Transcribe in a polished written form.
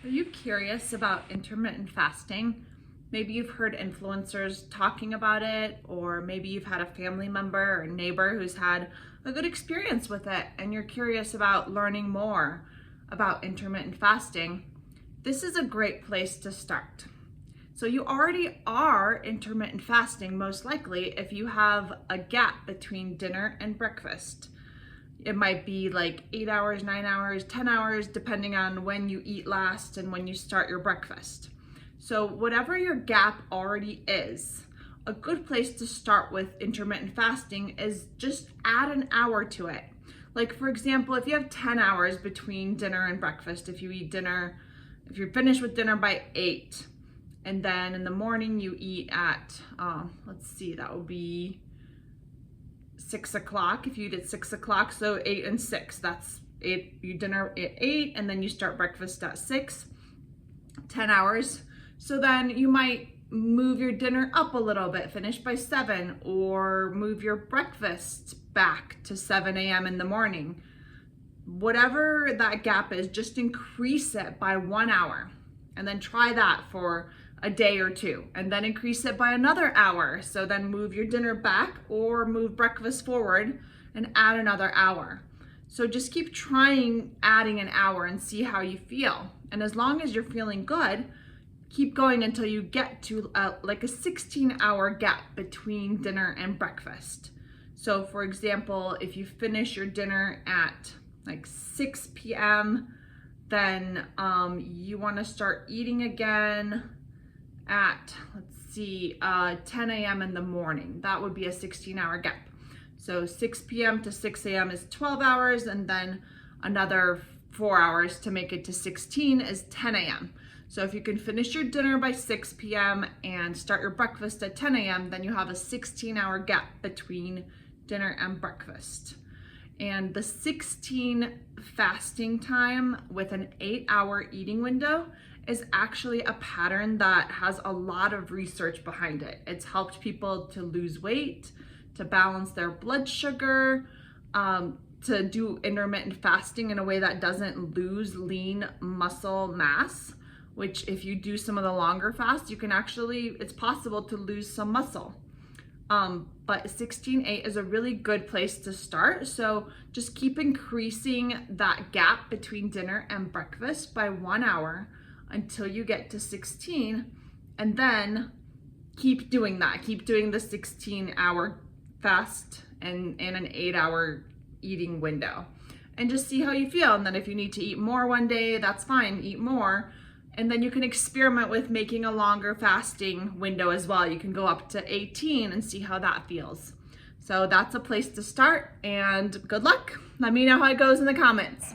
Are you curious about intermittent fasting? Maybe you've heard influencers talking about it, or maybe you've had a family member or neighbor who's had a good experience with it and you're curious about learning more about intermittent fasting. This is a great place to start. So you already are intermittent fasting, most likely, if you have a gap between dinner and breakfast. It might be like 8 hours, 9 hours, 10 hours, depending on when you eat last and when you start your breakfast. So whatever your gap already is, a good place to start with intermittent fasting is just add an hour to it. Like, for example, if you have 10 hours between dinner and breakfast, if you're finished with dinner by 8, and then in the morning you eat at, that would be 6 o'clock. If you did 6 o'clock, so 8 and 6, that's 8, you dinner at 8 and then you start breakfast at 6, 10 hours. So then you might move your dinner up a little bit, finish by 7, or move your breakfast back to 7 a.m. in the morning. Whatever that gap is, just increase it by 1 hour and then try that for a day or two, and then increase it by another hour. So then move your dinner back or move breakfast forward and add another hour. So just keep trying adding an hour and see how you feel. And as long as you're feeling good, keep going until you get to like a 16-hour gap between dinner and breakfast. So for example, if you finish your dinner at like 6 p.m., then you want to start eating again at, 10 a.m. in the morning. That would be a 16-hour gap. So 6 p.m. to 6 a.m. is 12 hours, and then another 4 hours to make it to 16 is 10 a.m. So if you can finish your dinner by 6 p.m. and start your breakfast at 10 a.m., then you have a 16-hour gap between dinner and breakfast. And the 16 fasting time with an 8-hour eating window is actually a pattern that has a lot of research behind it. It's helped people to lose weight, to balance their blood sugar, to do intermittent fasting in a way that doesn't lose lean muscle mass, which if you do some of the longer fasts, it's possible to lose some muscle. But 16-8 is a really good place to start. So just keep increasing that gap between dinner and breakfast by 1 hour until you get to 16, and then keep doing that. Keep doing the 16-hour fast and an 8-hour eating window, and just see how you feel. And then if you need to eat more one day, that's fine, eat more. And then you can experiment with making a longer fasting window as well. You can go up to 18 and see how that feels. So that's a place to start, and good luck. Let me know how it goes in the comments.